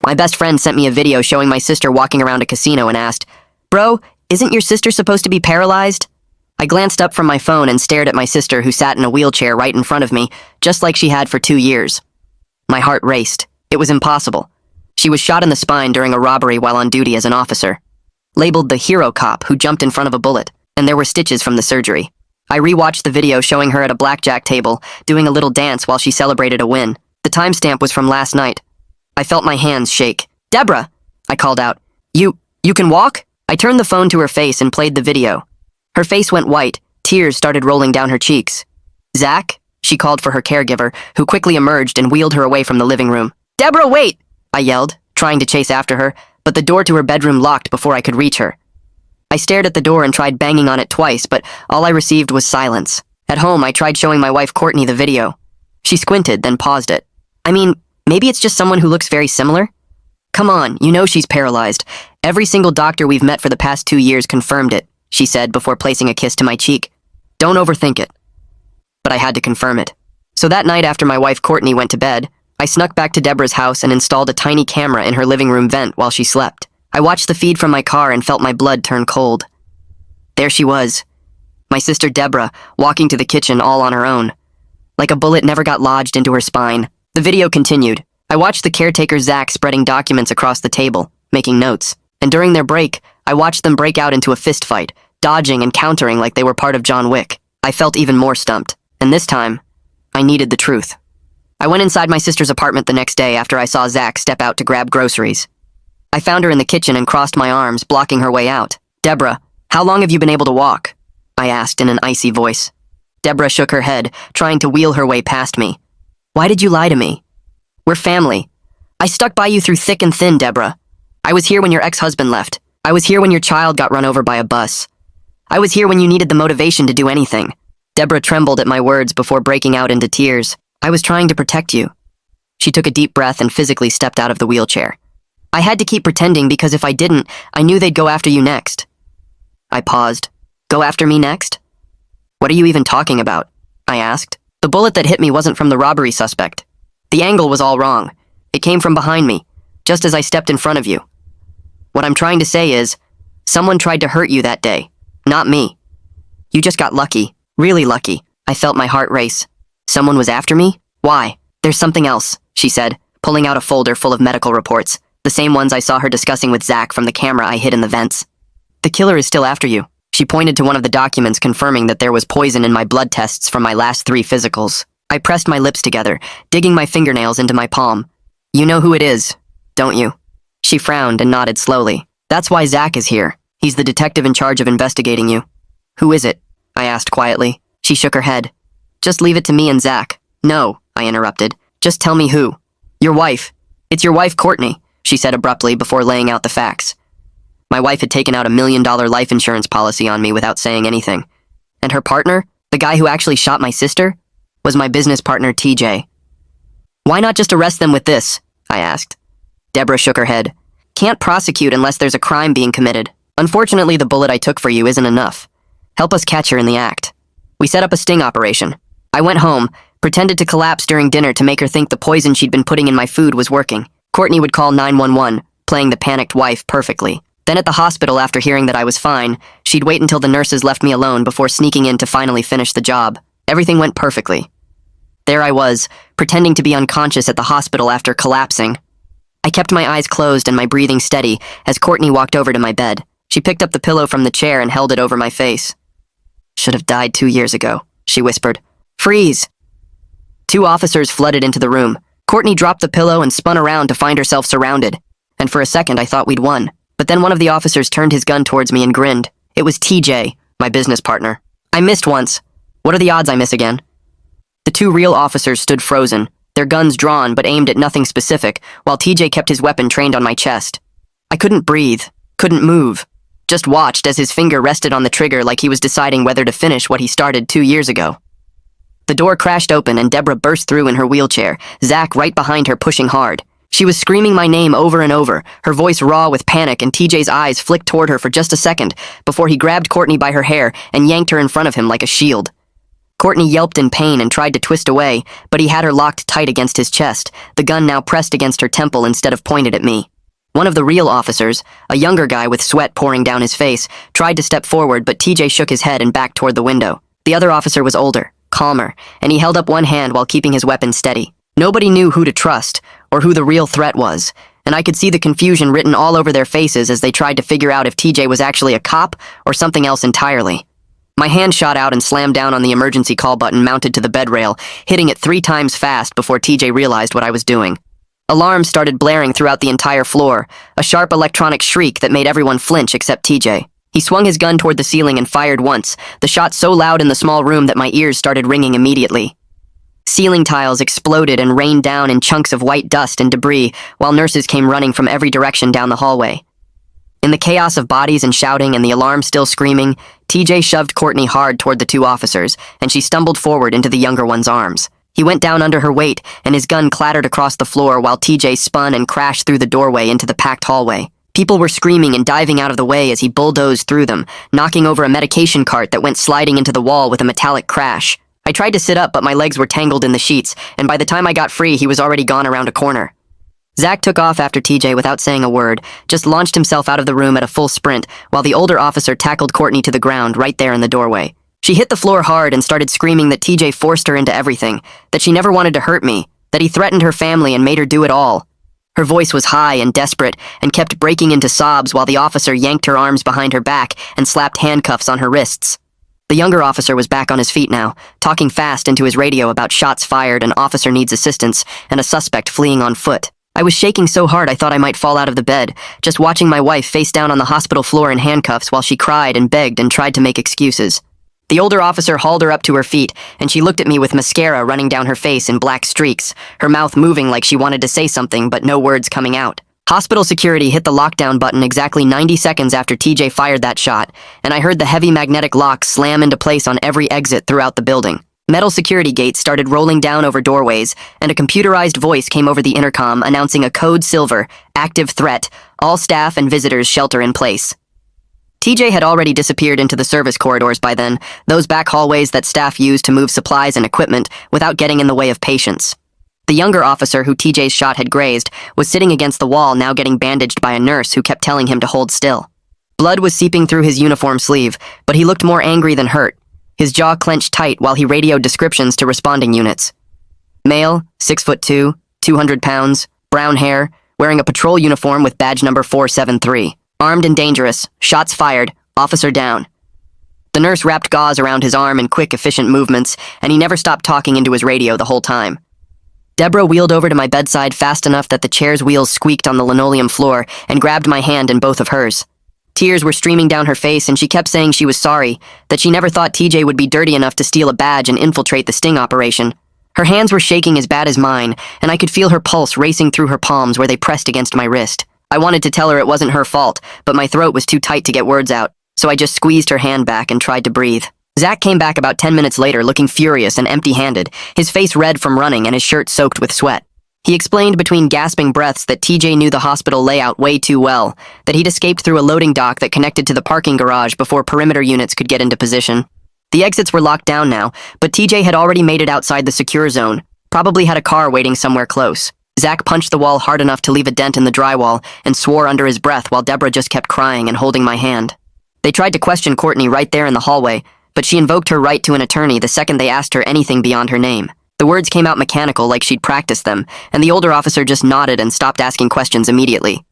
My best friend sent me a video showing my sister walking around a casino and asked, "Bro, isn't your sister supposed to be paralyzed?" I glanced up from my phone and stared at my sister who sat in a wheelchair right in front of me, just like she had for 2 years. My heart raced. It was impossible. She was shot in the spine during a robbery while on duty as an officer. Labeled the hero cop who jumped in front of a bullet, and there were stitches from the surgery. I rewatched the video showing her at a blackjack table, doing a little dance while she celebrated a win. The timestamp was from last night. I felt my hands shake. "Deborah!" I called out. You can walk?" I turned the phone to her face and played the video. Her face went white, tears started rolling down her cheeks. "Zach?" She called for her caregiver, who quickly emerged and wheeled her away from the living room. "Deborah, wait!" I yelled, trying to chase after her, but the door to her bedroom locked before I could reach her. I stared at the door and tried banging on it twice, but all I received was silence. At home, I tried showing my wife Courtney the video. She squinted, then paused it. "I mean, maybe it's just someone who looks very similar?" "Come on, you know she's paralyzed. Every single doctor we've met for the past 2 years confirmed it," she said before placing a kiss to my cheek. "Don't overthink it." But I had to confirm it. So that night after my wife Courtney went to bed, I snuck back to Deborah's house and installed a tiny camera in her living room vent while she slept. I watched the feed from my car and felt my blood turn cold. There she was, my sister Deborah, walking to the kitchen all on her own. Like a bullet never got lodged into her spine. The video continued. I watched the caretaker Zach spreading documents across the table, making notes. And during their break, I watched them break out into a fist fight, dodging and countering like they were part of John Wick. I felt even more stumped. And this time, I needed the truth. I went inside my sister's apartment the next day after I saw Zach step out to grab groceries. I found her in the kitchen and crossed my arms, blocking her way out. "Deborah, how long have you been able to walk?" I asked in an icy voice. Deborah shook her head, trying to wheel her way past me. "Why did you lie to me? We're family. I stuck by you through thick and thin, Deborah. I was here when your ex-husband left. I was here when your child got run over by a bus. I was here when you needed the motivation to do anything." Deborah trembled at my words before breaking out into tears. "I was trying to protect you." She took a deep breath and physically stepped out of the wheelchair. "I had to keep pretending because if I didn't, I knew they'd go after you next." I paused. "Go after me next?" "What are you even talking about?" I asked. "The bullet that hit me wasn't from the robbery suspect. The angle was all wrong. It came from behind me, just as I stepped in front of you. What I'm trying to say is, someone tried to hurt you that day, not me. You just got lucky, really lucky." I felt my heart race. "Someone was after me? Why?" "There's something else," she said, pulling out a folder full of medical reports, the same ones I saw her discussing with Zach from the camera I hid in the vents. "The killer is still after you." She pointed to one of the documents confirming that there was poison in my blood tests from my last 3 physicals. I pressed my lips together, digging my fingernails into my palm. "You know who it is, don't you?" She frowned and nodded slowly. "That's why Zach is here. He's the detective in charge of investigating you." "Who is it?" I asked quietly. She shook her head. "Just leave it to me and Zach." "No," I interrupted. "Just tell me who." "Your wife. It's your wife, Courtney," she said abruptly before laying out the facts. My wife had taken out a $1 million life insurance policy on me without saying anything. And her partner, the guy who actually shot my sister, was my business partner, TJ. "Why not just arrest them with this?" I asked. Deborah shook her head. "Can't prosecute unless there's a crime being committed. Unfortunately, the bullet I took for you isn't enough. Help us catch her in the act." We set up a sting operation. I went home, pretended to collapse during dinner to make her think the poison she'd been putting in my food was working. Courtney would call 911, playing the panicked wife perfectly. Then at the hospital, after hearing that I was fine, she'd wait until the nurses left me alone before sneaking in to finally finish the job. Everything went perfectly. There I was, pretending to be unconscious at the hospital after collapsing. I kept my eyes closed and my breathing steady as Courtney walked over to my bed. She picked up the pillow from the chair and held it over my face. "Should have died 2 years ago," she whispered. "Freeze!" 2 officers flooded into the room. Courtney dropped the pillow and spun around to find herself surrounded. And for a second, I thought we'd won. But then one of the officers turned his gun towards me and grinned. It was TJ, my business partner. "I missed once. What are the odds I miss again?" The 2 real officers stood frozen, their guns drawn but aimed at nothing specific, while TJ kept his weapon trained on my chest. I couldn't breathe, couldn't move. Just watched as his finger rested on the trigger like he was deciding whether to finish what he started 2 years ago. The door crashed open and Deborah burst through in her wheelchair, Zach right behind her pushing hard. She was screaming my name over and over, her voice raw with panic, and TJ's eyes flicked toward her for just a second before he grabbed Courtney by her hair and yanked her in front of him like a shield. Courtney yelped in pain and tried to twist away, but he had her locked tight against his chest, the gun now pressed against her temple instead of pointed at me. One of the real officers, a younger guy with sweat pouring down his face, tried to step forward, but TJ shook his head and backed toward the window. The other officer was older, calmer, and he held up one hand while keeping his weapon steady. Nobody knew who to trust, or who the real threat was, and I could see the confusion written all over their faces as they tried to figure out if TJ was actually a cop or something else entirely. My hand shot out and slammed down on the emergency call button mounted to the bed rail, hitting it 3 times fast before TJ realized what I was doing. Alarms started blaring throughout the entire floor, a sharp electronic shriek that made everyone flinch except TJ. He swung his gun toward the ceiling and fired once, the shot so loud in the small room that my ears started ringing immediately. Ceiling tiles exploded and rained down in chunks of white dust and debris, while nurses came running from every direction down the hallway. In the chaos of bodies and shouting and the alarm still screaming, TJ shoved Courtney hard toward the 2 officers, and she stumbled forward into the younger one's arms. He went down under her weight, and his gun clattered across the floor while TJ spun and crashed through the doorway into the packed hallway. People were screaming and diving out of the way as he bulldozed through them, knocking over a medication cart that went sliding into the wall with a metallic crash. I tried to sit up, but my legs were tangled in the sheets, and by the time I got free, he was already gone around a corner. Zach took off after TJ without saying a word, just launched himself out of the room at a full sprint, while the older officer tackled Courtney to the ground right there in the doorway. She hit the floor hard and started screaming that TJ forced her into everything, that she never wanted to hurt me, that he threatened her family and made her do it all. Her voice was high and desperate and kept breaking into sobs while the officer yanked her arms behind her back and slapped handcuffs on her wrists. The younger officer was back on his feet now, talking fast into his radio about shots fired, an officer needs assistance, and a suspect fleeing on foot. I was shaking so hard I thought I might fall out of the bed, just watching my wife face down on the hospital floor in handcuffs while she cried and begged and tried to make excuses. The older officer hauled her up to her feet, and she looked at me with mascara running down her face in black streaks, her mouth moving like she wanted to say something but no words coming out. Hospital security hit the lockdown button exactly 90 seconds after TJ fired that shot, and I heard the heavy magnetic locks slam into place on every exit throughout the building. Metal security gates started rolling down over doorways, and a computerized voice came over the intercom announcing a code silver, active threat, all staff and visitors shelter in place. TJ had already disappeared into the service corridors by then, those back hallways that staff used to move supplies and equipment without getting in the way of patients. The younger officer who TJ's shot had grazed was sitting against the wall, now getting bandaged by a nurse who kept telling him to hold still. Blood was seeping through his uniform sleeve, but he looked more angry than hurt. His jaw clenched tight while he radioed descriptions to responding units. Male, 6'2", 200 pounds, brown hair, wearing a patrol uniform with badge number 473. Armed and dangerous, shots fired, officer down. The nurse wrapped gauze around his arm in quick, efficient movements, and he never stopped talking into his radio the whole time. Deborah wheeled over to my bedside fast enough that the chair's wheels squeaked on the linoleum floor and grabbed my hand in both of hers. Tears were streaming down her face, and she kept saying she was sorry, that she never thought TJ would be dirty enough to steal a badge and infiltrate the sting operation. Her hands were shaking as bad as mine, and I could feel her pulse racing through her palms where they pressed against my wrist. I wanted to tell her it wasn't her fault, but my throat was too tight to get words out, so I just squeezed her hand back and tried to breathe. Zach came back about 10 minutes later looking furious and empty-handed, his face red from running and his shirt soaked with sweat. He explained between gasping breaths that TJ knew the hospital layout way too well, that he'd escaped through a loading dock that connected to the parking garage before perimeter units could get into position. The exits were locked down now, but TJ had already made it outside the secure zone, probably had a car waiting somewhere close. Zach punched the wall hard enough to leave a dent in the drywall and swore under his breath while Deborah just kept crying and holding my hand. They tried to question Courtney right there in the hallway, but she invoked her right to an attorney the second they asked her anything beyond her name. The words came out mechanical like she'd practiced them, and the older officer just nodded and stopped asking questions immediately.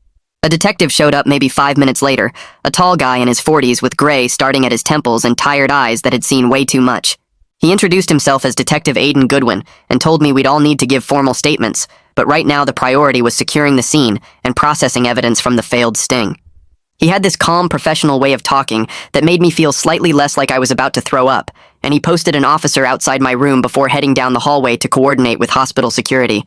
A detective showed up maybe 5 minutes later, a tall guy in his 40s with gray starting at his temples and tired eyes that had seen way too much. He introduced himself as Detective Aiden Goodwin and told me we'd all need to give formal statements, but right now the priority was securing the scene and processing evidence from the failed sting. He had this calm, professional way of talking that made me feel slightly less like I was about to throw up, and he posted an officer outside my room before heading down the hallway to coordinate with hospital security.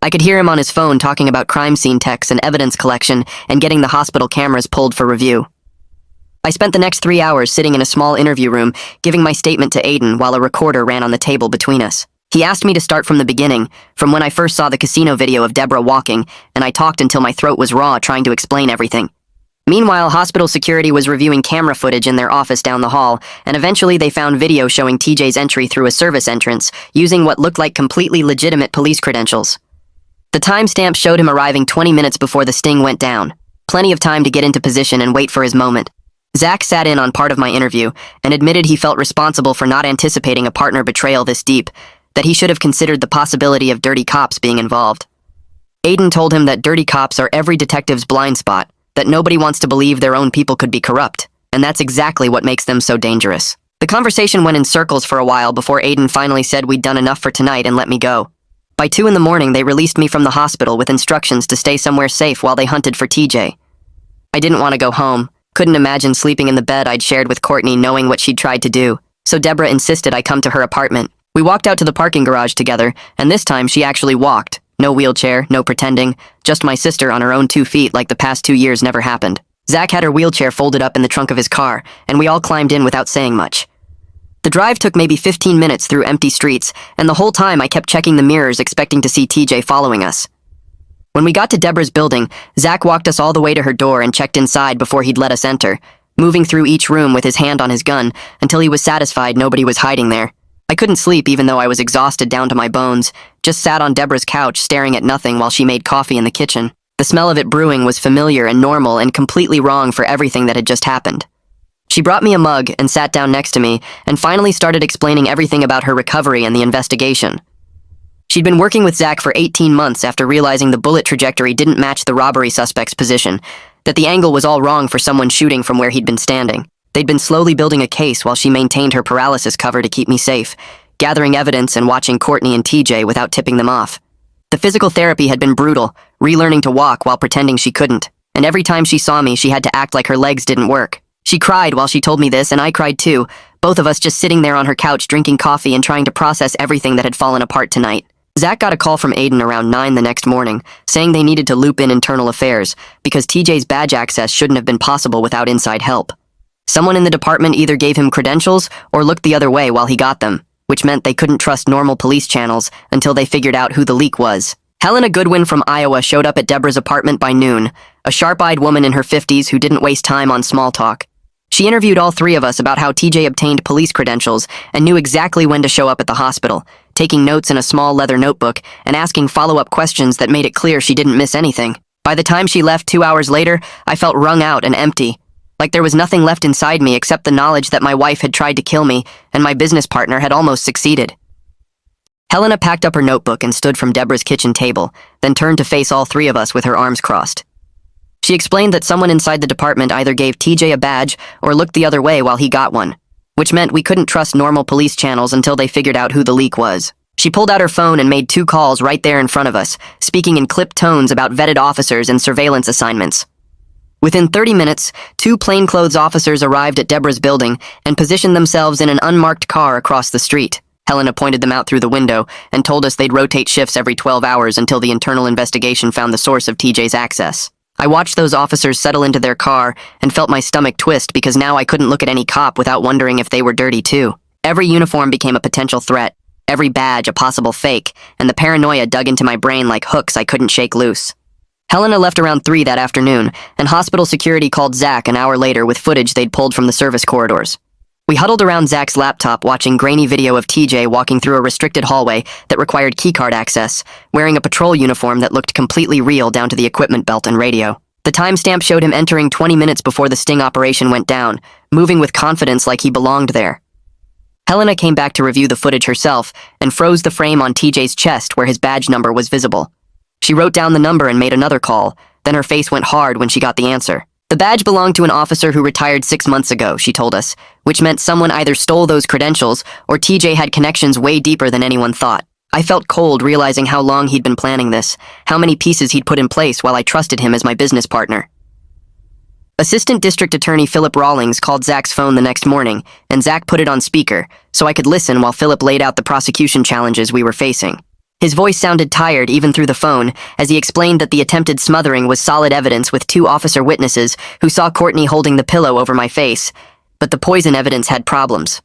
I could hear him on his phone talking about crime scene techs and evidence collection and getting the hospital cameras pulled for review. I spent the next 3 hours sitting in a small interview room, giving my statement to Aiden while a recorder ran on the table between us. He asked me to start from the beginning, from when I first saw the casino video of Deborah walking, and I talked until my throat was raw trying to explain everything. Meanwhile, hospital security was reviewing camera footage in their office down the hall, and eventually they found video showing TJ's entry through a service entrance, using what looked like completely legitimate police credentials. The timestamp showed him arriving 20 minutes before the sting went down. Plenty of time to get into position and wait for his moment. Zach sat in on part of my interview and admitted he felt responsible for not anticipating a partner betrayal this deep, that he should have considered the possibility of dirty cops being involved. Aiden told him that dirty cops are every detective's blind spot, that nobody wants to believe their own people could be corrupt, and that's exactly what makes them so dangerous. The conversation went in circles for a while before Aiden finally said we'd done enough for tonight and let me go. By 2 a.m, they released me from the hospital with instructions to stay somewhere safe while they hunted for TJ. I didn't want to go home, couldn't imagine sleeping in the bed I'd shared with Courtney knowing what she'd tried to do, so Deborah insisted I come to her apartment. We walked out to the parking garage together, and this time she actually walked. No wheelchair, no pretending, just my sister on her own 2 feet like the past 2 years never happened. Zach had her wheelchair folded up in the trunk of his car, and we all climbed in without saying much. The drive took maybe 15 minutes through empty streets, and the whole time I kept checking the mirrors expecting to see TJ following us. When we got to Deborah's building, Zach walked us all the way to her door and checked inside before he'd let us enter, moving through each room with his hand on his gun until he was satisfied nobody was hiding there. I couldn't sleep even though I was exhausted down to my bones, just sat on Deborah's couch staring at nothing while she made coffee in the kitchen. The smell of it brewing was familiar and normal and completely wrong for everything that had just happened. She brought me a mug and sat down next to me and finally started explaining everything about her recovery and the investigation. She'd been working with Zach for 18 months after realizing the bullet trajectory didn't match the robbery suspect's position, that the angle was all wrong for someone shooting from where he'd been standing. They'd been slowly building a case while she maintained her paralysis cover to keep me safe, gathering evidence and watching Courtney and TJ without tipping them off. The physical therapy had been brutal, relearning to walk while pretending she couldn't, and every time she saw me she had to act like her legs didn't work. She cried while she told me this, and I cried too, both of us just sitting there on her couch drinking coffee and trying to process everything that had fallen apart tonight. Zach got a call from Aiden around 9 the next morning, saying they needed to loop in internal affairs, because TJ's badge access shouldn't have been possible without inside help. Someone in the department either gave him credentials or looked the other way while he got them, which meant they couldn't trust normal police channels until they figured out who the leak was. Helena Goodwin from Iowa showed up at Deborah's apartment by noon, a sharp-eyed woman in her 50s who didn't waste time on small talk. She interviewed all 3 of us about how TJ obtained police credentials and knew exactly when to show up at the hospital, taking notes in a small leather notebook and asking follow-up questions that made it clear she didn't miss anything. By the time she left 2 hours later, I felt wrung out and empty, like there was nothing left inside me except the knowledge that my wife had tried to kill me and my business partner had almost succeeded. Helena packed up her notebook and stood from Deborah's kitchen table, then turned to face all 3 of us with her arms crossed. She explained that someone inside the department either gave TJ a badge or looked the other way while he got one, which meant we couldn't trust normal police channels until they figured out who the leak was. She pulled out her phone and made 2 calls right there in front of us, speaking in clipped tones about vetted officers and surveillance assignments. Within 30 minutes, 2 plainclothes officers arrived at Deborah's building and positioned themselves in an unmarked car across the street. Helena pointed them out through the window and told us they'd rotate shifts every 12 hours until the internal investigation found the source of TJ's access. I watched those officers settle into their car and felt my stomach twist because now I couldn't look at any cop without wondering if they were dirty too. Every uniform became a potential threat, every badge a possible fake, and the paranoia dug into my brain like hooks I couldn't shake loose. Helena left around 3 that afternoon, and hospital security called Zach an hour later with footage they'd pulled from the service corridors. We huddled around Zach's laptop watching grainy video of TJ walking through a restricted hallway that required keycard access, wearing a patrol uniform that looked completely real down to the equipment belt and radio. The timestamp showed him entering 20 minutes before the sting operation went down, moving with confidence like he belonged there. Helena came back to review the footage herself and froze the frame on TJ's chest where his badge number was visible. She wrote down the number and made another call, then her face went hard when she got the answer. The badge belonged to an officer who retired 6 months ago, she told us, which meant someone either stole those credentials or TJ had connections way deeper than anyone thought. I felt cold realizing how long he'd been planning this, how many pieces he'd put in place while I trusted him as my business partner. Assistant District Attorney Philip Rawlings called Zach's phone the next morning, and Zach put it on speaker, so I could listen while Philip laid out the prosecution challenges we were facing. His voice sounded tired even through the phone as he explained that the attempted smothering was solid evidence with 2 officer witnesses who saw Courtney holding the pillow over my face, but the poison evidence had problems.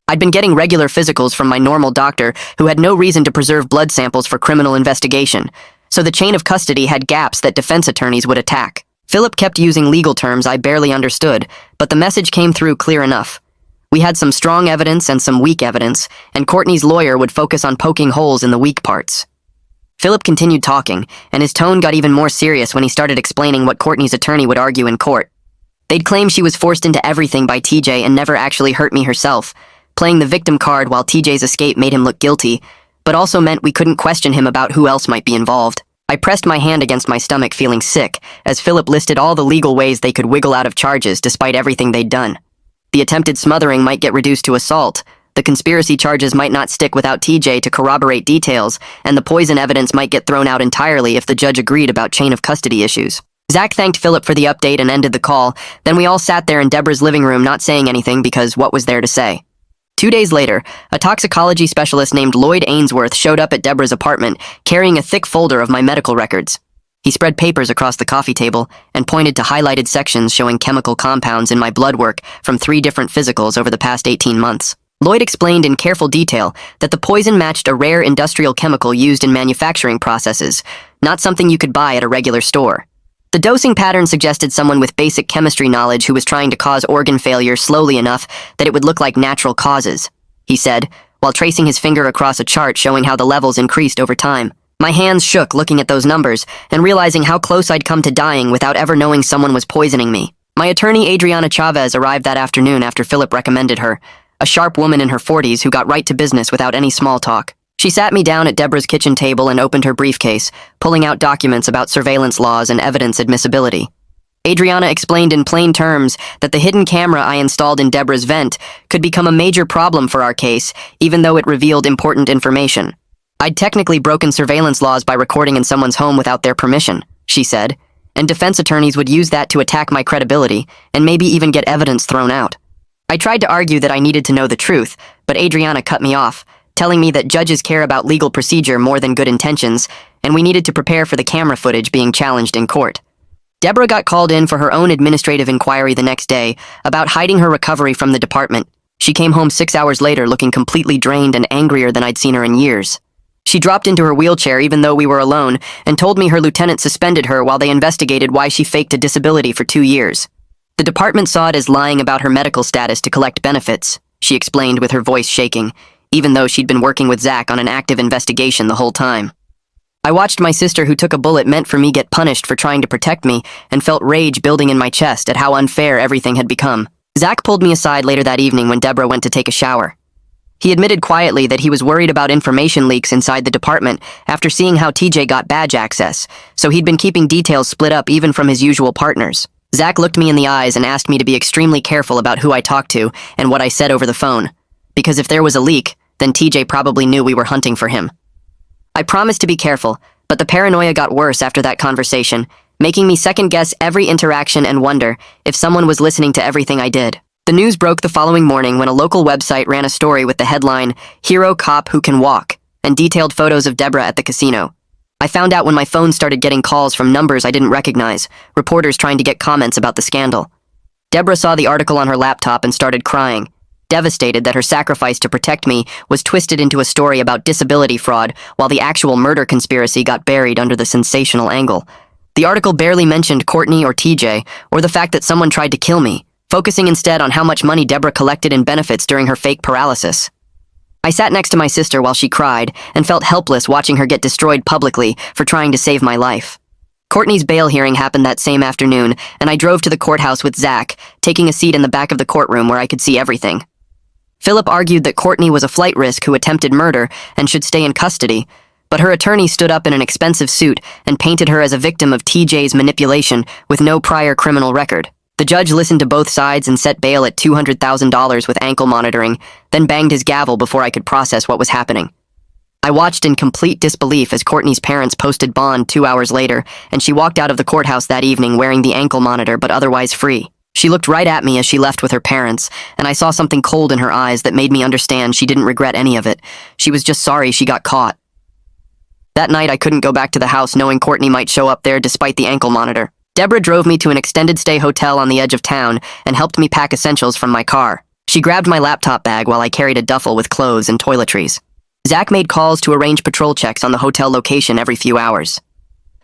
I'd been getting regular physicals from my normal doctor who had no reason to preserve blood samples for criminal investigation, so the chain of custody had gaps that defense attorneys would attack. Philip kept using legal terms I barely understood, but the message came through clear enough. We had some strong evidence and some weak evidence, and Courtney's lawyer would focus on poking holes in the weak parts. Philip continued talking, and his tone got even more serious when he started explaining what Courtney's attorney would argue in court. They'd claim she was forced into everything by TJ and never actually hurt me herself, playing the victim card while TJ's escape made him look guilty, but also meant we couldn't question him about who else might be involved. I pressed my hand against my stomach feeling sick, as Philip listed all the legal ways they could wiggle out of charges despite everything they'd done. The attempted smothering might get reduced to assault, the conspiracy charges might not stick without TJ to corroborate details, and the poison evidence might get thrown out entirely if the judge agreed about chain of custody issues. Zach thanked Philip for the update and ended the call, then we all sat there in Deborah's living room not saying anything because what was there to say? 2 days later, a toxicology specialist named Lloyd Ainsworth showed up at Deborah's apartment, carrying a thick folder of my medical records. He spread papers across the coffee table and pointed to highlighted sections showing chemical compounds in my blood work from 3 different physicals over the past 18 months. Lloyd explained in careful detail that the poison matched a rare industrial chemical used in manufacturing processes, not something you could buy at a regular store. The dosing pattern suggested someone with basic chemistry knowledge who was trying to cause organ failure slowly enough that it would look like natural causes, he said, while tracing his finger across a chart showing how the levels increased over time. My hands shook looking at those numbers and realizing how close I'd come to dying without ever knowing someone was poisoning me. My attorney Adriana Chavez arrived that afternoon after Philip recommended her, a sharp woman in her 40s who got right to business without any small talk. She sat me down at Deborah's kitchen table and opened her briefcase, pulling out documents about surveillance laws and evidence admissibility. Adriana explained in plain terms that the hidden camera I installed in Deborah's vent could become a major problem for our case, even though it revealed important information. I'd technically broken surveillance laws by recording in someone's home without their permission, she said, and defense attorneys would use that to attack my credibility and maybe even get evidence thrown out. I tried to argue that I needed to know the truth, but Adriana cut me off, telling me that judges care about legal procedure more than good intentions, and we needed to prepare for the camera footage being challenged in court. Deborah got called in for her own administrative inquiry the next day about hiding her recovery from the department. She came home 6 hours later looking completely drained and angrier than I'd seen her in years. She dropped into her wheelchair even though we were alone and told me her lieutenant suspended her while they investigated why she faked a disability for 2 years. The department saw it as lying about her medical status to collect benefits, she explained with her voice shaking, even though she'd been working with Zach on an active investigation the whole time. I watched my sister who took a bullet meant for me get punished for trying to protect me and felt rage building in my chest at how unfair everything had become. Zach pulled me aside later that evening when Deborah went to take a shower. He admitted quietly that he was worried about information leaks inside the department after seeing how TJ got badge access, so he'd been keeping details split up even from his usual partners. Zach looked me in the eyes and asked me to be extremely careful about who I talked to and what I said over the phone, because if there was a leak, then TJ probably knew we were hunting for him. I promised to be careful, but the paranoia got worse after that conversation, making me second-guess every interaction and wonder if someone was listening to everything I did. The news broke the following morning when a local website ran a story with the headline, "Hero Cop Who Can Walk," and detailed photos of Deborah at the casino. I found out when my phone started getting calls from numbers I didn't recognize, reporters trying to get comments about the scandal. Deborah saw the article on her laptop and started crying, devastated that her sacrifice to protect me was twisted into a story about disability fraud while the actual murder conspiracy got buried under the sensational angle. The article barely mentioned Courtney or TJ, or the fact that someone tried to kill me, focusing instead on how much money Deborah collected in benefits during her fake paralysis. I sat next to my sister while she cried and felt helpless watching her get destroyed publicly for trying to save my life. Courtney's bail hearing happened that same afternoon, and I drove to the courthouse with Zach, taking a seat in the back of the courtroom where I could see everything. Philip argued that Courtney was a flight risk who attempted murder and should stay in custody, but her attorney stood up in an expensive suit and painted her as a victim of TJ's manipulation with no prior criminal record. The judge listened to both sides and set bail at $200,000 with ankle monitoring, then banged his gavel before I could process what was happening. I watched in complete disbelief as Courtney's parents posted bond 2 hours later, and she walked out of the courthouse that evening wearing the ankle monitor but otherwise free. She looked right at me as she left with her parents, and I saw something cold in her eyes that made me understand she didn't regret any of it. She was just sorry she got caught. That night I couldn't go back to the house knowing Courtney might show up there despite the ankle monitor. Deborah drove me to an extended stay hotel on the edge of town and helped me pack essentials from my car. She grabbed my laptop bag while I carried a duffel with clothes and toiletries. Zach made calls to arrange patrol checks on the hotel location every few hours.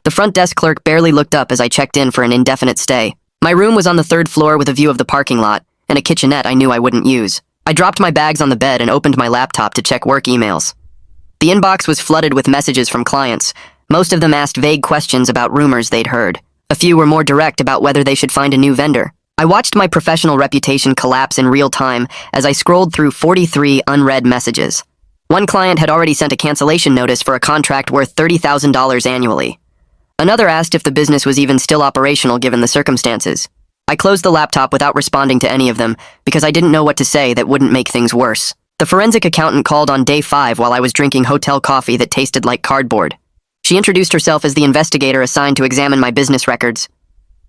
The front desk clerk barely looked up as I checked in for an indefinite stay. My room was on the 3rd floor with a view of the parking lot, and a kitchenette I knew I wouldn't use. I dropped my bags on the bed and opened my laptop to check work emails. The inbox was flooded with messages from clients. Most of them asked vague questions about rumors they'd heard. A few were more direct about whether they should find a new vendor. I watched my professional reputation collapse in real time as I scrolled through 43 unread messages. One client had already sent a cancellation notice for a contract worth $30,000 annually. Another asked if the business was even still operational given the circumstances. I closed the laptop without responding to any of them because I didn't know what to say that wouldn't make things worse. The forensic accountant called on day 5 while I was drinking hotel coffee that tasted like cardboard. She introduced herself as the investigator assigned to examine my business records.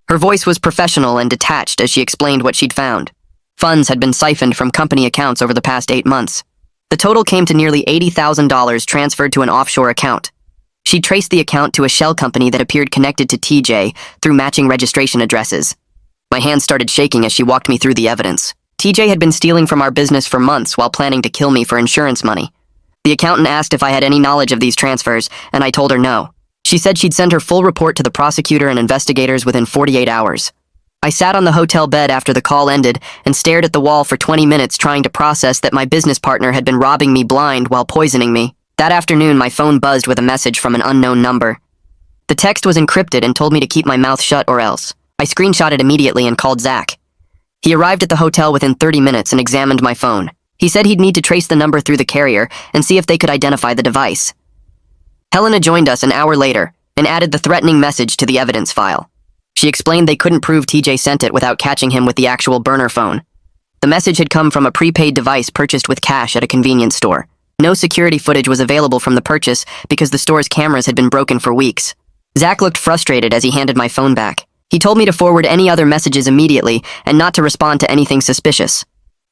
Her voice was professional and detached as she explained what she'd found. Funds had been siphoned from company accounts over the past 8 months. The total came to nearly $80,000 transferred to an offshore account. She traced the account to a shell company that appeared connected to TJ through matching registration addresses. My hands started shaking as she walked me through the evidence. TJ had been stealing from our business for months while planning to kill me for insurance money. The accountant asked if I had any knowledge of these transfers, and I told her no. She said she'd send her full report to the prosecutor and investigators within 48 hours. I sat on the hotel bed after the call ended and stared at the wall for 20 minutes trying to process that my business partner had been robbing me blind while poisoning me. That afternoon, my phone buzzed with a message from an unknown number. The text was encrypted and told me to keep my mouth shut or else. I screenshot it immediately and called Zach. He arrived at the hotel within 30 minutes and examined my phone. He said he'd need to trace the number through the carrier and see if they could identify the device. Helena joined us an hour later and added the threatening message to the evidence file. She explained they couldn't prove TJ sent it without catching him with the actual burner phone. The message had come from a prepaid device purchased with cash at a convenience store. No security footage was available from the purchase because the store's cameras had been broken for weeks. Zach looked frustrated as he handed my phone back. He told me to forward any other messages immediately and not to respond to anything suspicious.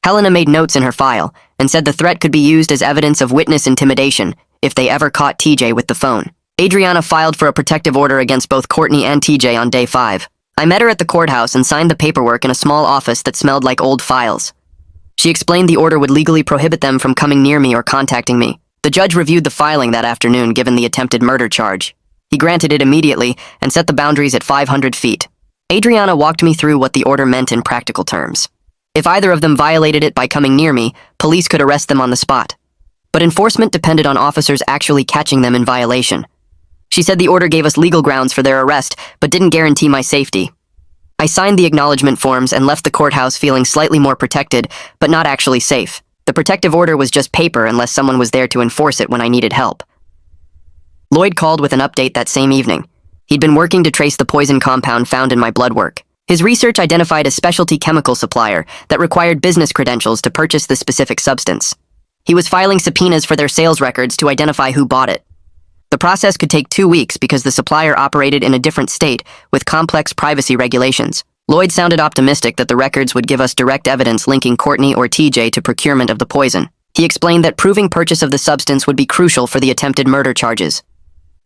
Helena made notes in her file and said the threat could be used as evidence of witness intimidation if they ever caught TJ with the phone. Adriana filed for a protective order against both Courtney and TJ on day 5. I met her at the courthouse and signed the paperwork in a small office that smelled like old files. She explained the order would legally prohibit them from coming near me or contacting me. The judge reviewed the filing that afternoon given the attempted murder charge. He granted it immediately and set the boundaries at 500 feet. Adriana walked me through what the order meant in practical terms. If either of them violated it by coming near me, police could arrest them on the spot. But enforcement depended on officers actually catching them in violation. She said the order gave us legal grounds for their arrest, but didn't guarantee my safety. I signed the acknowledgement forms and left the courthouse feeling slightly more protected, but not actually safe. The protective order was just paper unless someone was there to enforce it when I needed help. Lloyd called with an update that same evening. He'd been working to trace the poison compound found in my blood work. His research identified a specialty chemical supplier that required business credentials to purchase the specific substance. He was filing subpoenas for their sales records to identify who bought it. The process could take 2 weeks because the supplier operated in a different state with complex privacy regulations. Lloyd sounded optimistic that the records would give us direct evidence linking Courtney or TJ to procurement of the poison. He explained that proving purchase of the substance would be crucial for the attempted murder charges.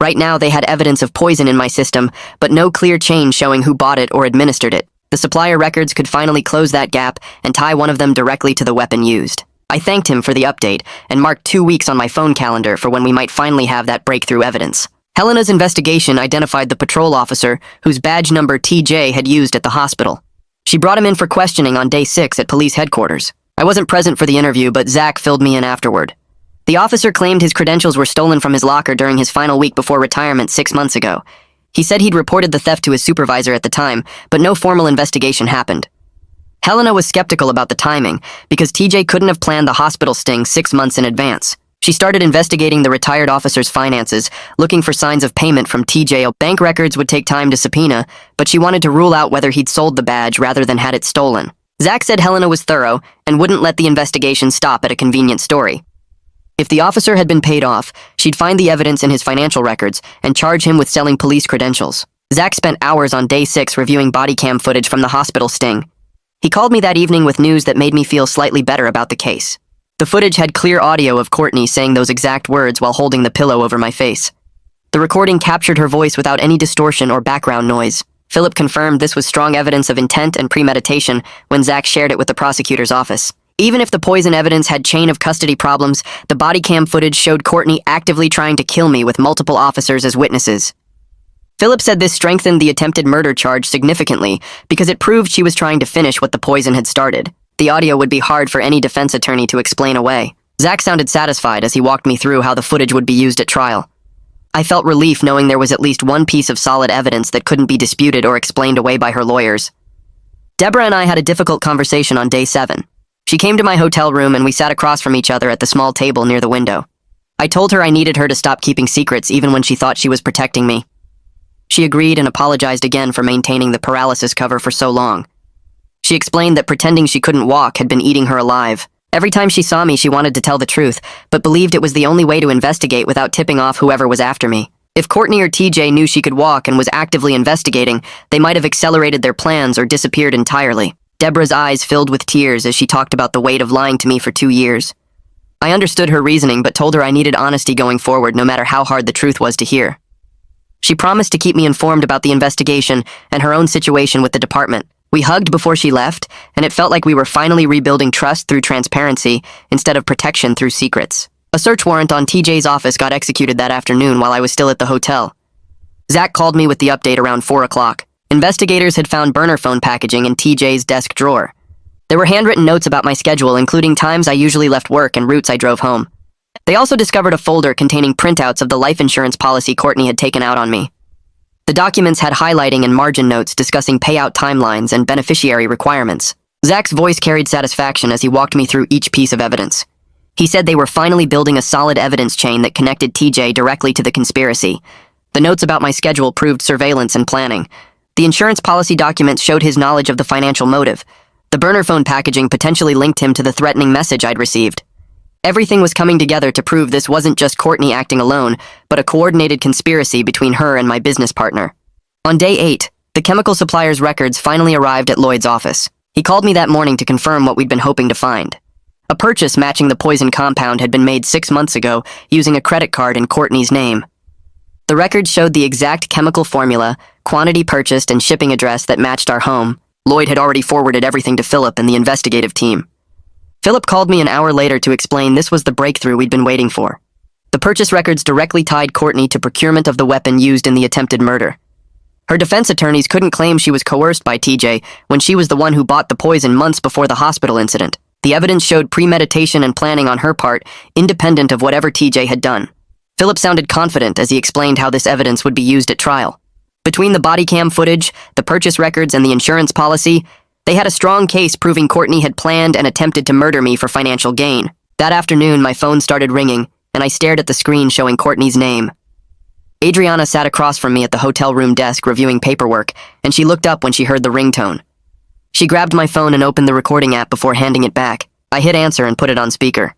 Right now, they had evidence of poison in my system, but no clear chain showing who bought it or administered it. The supplier records could finally close that gap and tie one of them directly to the weapon used. I thanked him for the update and marked 2 weeks on my phone calendar for when we might finally have that breakthrough evidence. Helena's investigation identified the patrol officer whose badge number TJ had used at the hospital. She brought him in for questioning on day 6 at police headquarters. I wasn't present for the interview, but Zach filled me in afterward. The officer claimed his credentials were stolen from his locker during his final week before retirement 6 months ago. He said he'd reported the theft to his supervisor at the time, but no formal investigation happened. Helena was skeptical about the timing because TJ couldn't have planned the hospital sting 6 months in advance. She started investigating the retired officer's finances, looking for signs of payment from TJ. Bank records would take time to subpoena, but she wanted to rule out whether he'd sold the badge rather than had it stolen. Zach said Helena was thorough and wouldn't let the investigation stop at a convenient story. If the officer had been paid off, she'd find the evidence in his financial records and charge him with selling police credentials. Zach spent hours on day 6 reviewing body cam footage from the hospital sting. He called me that evening with news that made me feel slightly better about the case. The footage had clear audio of Courtney saying those exact words while holding the pillow over my face. The recording captured her voice without any distortion or background noise. Philip confirmed this was strong evidence of intent and premeditation when Zach shared it with the prosecutor's office. Even if the poison evidence had chain of custody problems, the body cam footage showed Courtney actively trying to kill me with multiple officers as witnesses. Philip said this strengthened the attempted murder charge significantly because it proved she was trying to finish what the poison had started. The audio would be hard for any defense attorney to explain away. Zach sounded satisfied as he walked me through how the footage would be used at trial. I felt relief knowing there was at least one piece of solid evidence that couldn't be disputed or explained away by her lawyers. Deborah and I had a difficult conversation on day 7. She came to my hotel room and we sat across from each other at the small table near the window. I told her I needed her to stop keeping secrets even when she thought she was protecting me. She agreed and apologized again for maintaining the paralysis cover for so long. She explained that pretending she couldn't walk had been eating her alive. Every time she saw me, she wanted to tell the truth, but believed it was the only way to investigate without tipping off whoever was after me. If Courtney or TJ knew she could walk and was actively investigating, they might have accelerated their plans or disappeared entirely. Deborah's eyes filled with tears as she talked about the weight of lying to me for 2 years. I understood her reasoning, but told her I needed honesty going forward, no matter how hard the truth was to hear. She promised to keep me informed about the investigation and her own situation with the department. We hugged before she left, and it felt like we were finally rebuilding trust through transparency instead of protection through secrets. A search warrant on TJ's office got executed that afternoon while I was still at the hotel. Zach called me with the update around 4 o'clock. Investigators had found burner phone packaging in TJ's desk drawer. There were handwritten notes about my schedule, including times I usually left work and routes I drove home. They also discovered a folder containing printouts of the life insurance policy Courtney had taken out on me. The documents had highlighting and margin notes discussing payout timelines and beneficiary requirements. Zach's voice carried satisfaction as he walked me through each piece of evidence. He said they were finally building a solid evidence chain that connected TJ directly to the conspiracy. The notes about my schedule proved surveillance and planning. The insurance policy documents showed his knowledge of the financial motive. The burner phone packaging potentially linked him to the threatening message I'd received. Everything was coming together to prove this wasn't just Courtney acting alone, but a coordinated conspiracy between her and my business partner. On day 8, the chemical supplier's records finally arrived at Lloyd's office. He called me that morning to confirm what we'd been hoping to find. A purchase matching the poison compound had been made 6 months ago using a credit card in Courtney's name. The records showed the exact chemical formula, quantity purchased, and shipping address that matched our home. Lloyd had already forwarded everything to Philip and the investigative team. Philip called me an hour later to explain this was the breakthrough we'd been waiting for. The purchase records directly tied Courtney to procurement of the weapon used in the attempted murder. Her defense attorneys couldn't claim she was coerced by TJ when she was the one who bought the poison months before the hospital incident. The evidence showed premeditation and planning on her part, independent of whatever TJ had done. Philip sounded confident as he explained how this evidence would be used at trial. Between the body cam footage, the purchase records, and the insurance policy, they had a strong case proving Courtney had planned and attempted to murder me for financial gain. That afternoon, my phone started ringing, and I stared at the screen showing Courtney's name. Adriana sat across from me at the hotel room desk reviewing paperwork, and she looked up when she heard the ringtone. She grabbed my phone and opened the recording app before handing it back. I hit answer and put it on speaker.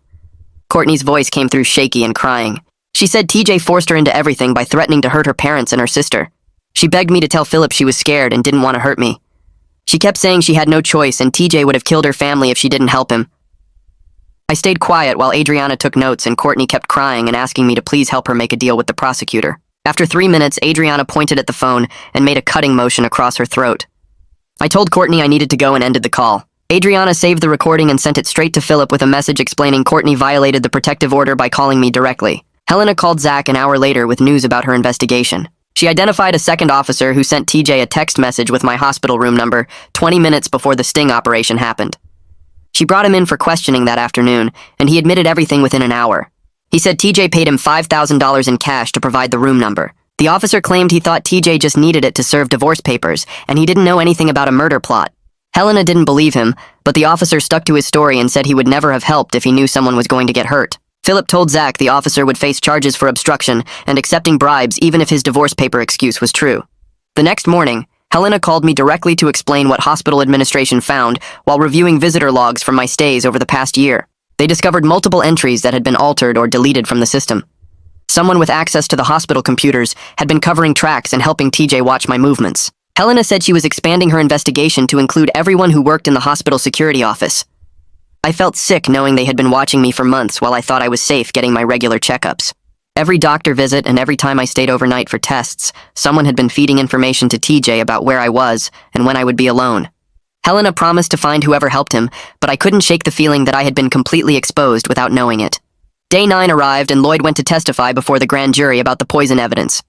Courtney's voice came through shaky and crying. She said TJ forced her into everything by threatening to hurt her parents and her sister. She begged me to tell Philip she was scared and didn't want to hurt me. She kept saying she had no choice and TJ would have killed her family if she didn't help him. I stayed quiet while Adriana took notes and Courtney kept crying and asking me to please help her make a deal with the prosecutor. After 3 minutes, Adriana pointed at the phone and made a cutting motion across her throat. I told Courtney I needed to go and ended the call. Adriana saved the recording and sent it straight to Philip with a message explaining Courtney violated the protective order by calling me directly. Helena called Zach an hour later with news about her investigation. She identified a second officer who sent TJ a text message with my hospital room number 20 minutes before the sting operation happened. She brought him in for questioning that afternoon, and he admitted everything within an hour. He said TJ paid him $5,000 in cash to provide the room number. The officer claimed he thought TJ just needed it to serve divorce papers, and he didn't know anything about a murder plot. Helena didn't believe him, but the officer stuck to his story and said he would never have helped if he knew someone was going to get hurt. Philip told Zach the officer would face charges for obstruction and accepting bribes even if his divorce paper excuse was true. The next morning, Helena called me directly to explain what hospital administration found while reviewing visitor logs from my stays over the past year. They discovered multiple entries that had been altered or deleted from the system. Someone with access to the hospital computers had been covering tracks and helping TJ watch my movements. Helena said she was expanding her investigation to include everyone who worked in the hospital security office. I felt sick knowing they had been watching me for months while I thought I was safe getting my regular checkups. Every doctor visit and every time I stayed overnight for tests, someone had been feeding information to TJ about where I was and when I would be alone. Helena promised to find whoever helped him, but I couldn't shake the feeling that I had been completely exposed without knowing it. Day 9 arrived and Lloyd went to testify before the grand jury about the poison evidence.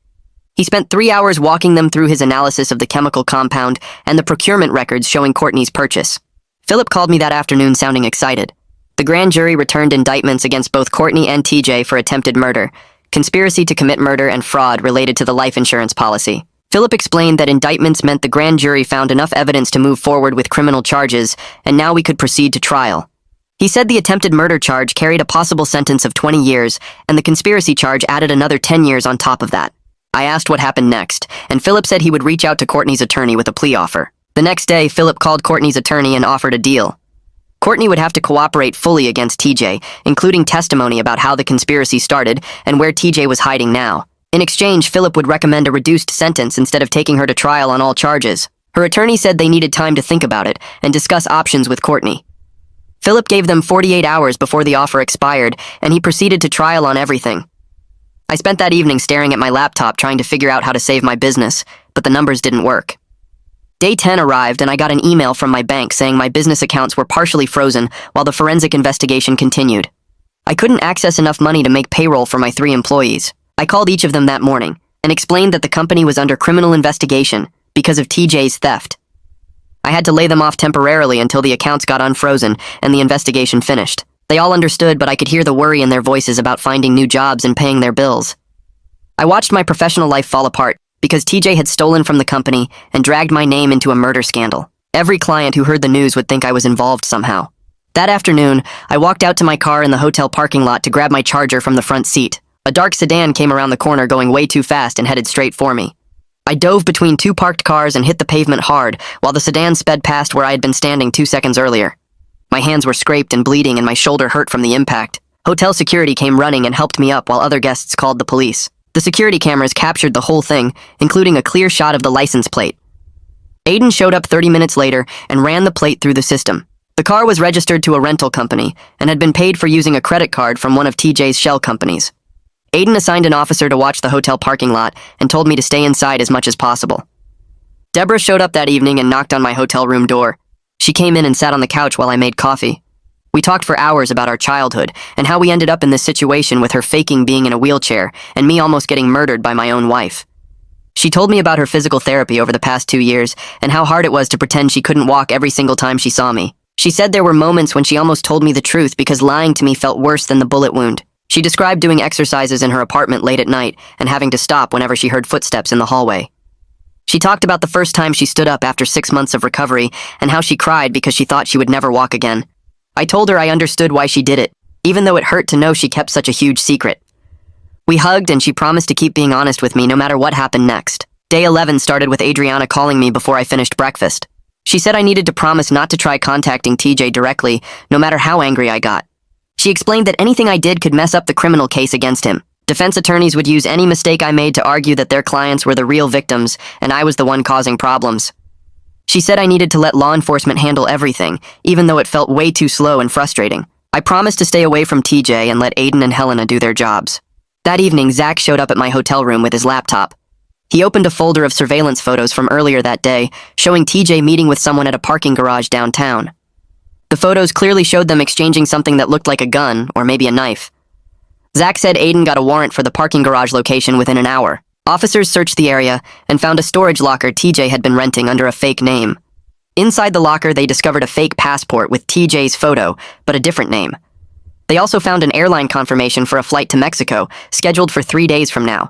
He spent 3 hours walking them through his analysis of the chemical compound and the procurement records showing Courtney's purchase. Philip called me that afternoon sounding excited. The grand jury returned indictments against both Courtney and TJ for attempted murder, conspiracy to commit murder, and fraud related to the life insurance policy. Philip explained that indictments meant the grand jury found enough evidence to move forward with criminal charges, and now we could proceed to trial. He said the attempted murder charge carried a possible sentence of 20 years, and the conspiracy charge added another 10 years on top of that. I asked what happened next, and Philip said he would reach out to Courtney's attorney with a plea offer. The next day, Philip called Courtney's attorney and offered a deal. Courtney would have to cooperate fully against TJ, including testimony about how the conspiracy started and where TJ was hiding now. In exchange, Philip would recommend a reduced sentence instead of taking her to trial on all charges. Her attorney said they needed time to think about it and discuss options with Courtney. Philip gave them 48 hours before the offer expired, and he proceeded to trial on everything. I spent that evening staring at my laptop trying to figure out how to save my business, but the numbers didn't work. Day 10 arrived and I got an email from my bank saying my business accounts were partially frozen while the forensic investigation continued. I couldn't access enough money to make payroll for my 3 employees. I called each of them that morning and explained that the company was under criminal investigation because of TJ's theft. I had to lay them off temporarily until the accounts got unfrozen and the investigation finished. They all understood, but I could hear the worry in their voices about finding new jobs and paying their bills. I watched my professional life fall apart because TJ had stolen from the company and dragged my name into a murder scandal. Every client who heard the news would think I was involved somehow. That afternoon, I walked out to my car in the hotel parking lot to grab my charger from the front seat. A dark sedan came around the corner going way too fast and headed straight for me. I dove between 2 parked cars and hit the pavement hard while the sedan sped past where I had been standing 2 seconds earlier. My hands were scraped and bleeding and my shoulder hurt from the impact. Hotel security came running and helped me up while other guests called the police. The security cameras captured the whole thing, including a clear shot of the license plate. Aiden showed up 30 minutes later and ran the plate through the system. The car was registered to a rental company and had been paid for using a credit card from one of TJ's shell companies. Aiden assigned an officer to watch the hotel parking lot and told me to stay inside as much as possible. Deborah showed up that evening and knocked on my hotel room door. She came in and sat on the couch while I made coffee. We talked for hours about our childhood and how we ended up in this situation with her faking being in a wheelchair and me almost getting murdered by my own wife. She told me about her physical therapy over the past 2 years and how hard it was to pretend she couldn't walk every single time she saw me. She said there were moments when she almost told me the truth because lying to me felt worse than the bullet wound. She described doing exercises in her apartment late at night and having to stop whenever she heard footsteps in the hallway. She talked about the first time she stood up after 6 months of recovery and how she cried because she thought she would never walk again. I told her I understood why she did it, even though it hurt to know she kept such a huge secret. We hugged and she promised to keep being honest with me no matter what happened next. Day 11 started with Adriana calling me before I finished breakfast. She said I needed to promise not to try contacting TJ directly, no matter how angry I got. She explained that anything I did could mess up the criminal case against him. Defense attorneys would use any mistake I made to argue that their clients were the real victims and I was the one causing problems. She said I needed to let law enforcement handle everything, even though it felt way too slow and frustrating. I promised to stay away from TJ and let Aiden and Helena do their jobs. That evening, Zach showed up at my hotel room with his laptop. He opened a folder of surveillance photos from earlier that day, showing TJ meeting with someone at a parking garage downtown. The photos clearly showed them exchanging something that looked like a gun, or maybe a knife. Zach said Aiden got a warrant for the parking garage location within an hour. Officers searched the area and found a storage locker TJ had been renting under a fake name. Inside the locker, they discovered a fake passport with TJ's photo, but a different name. They also found an airline confirmation for a flight to Mexico, scheduled for 3 days from now.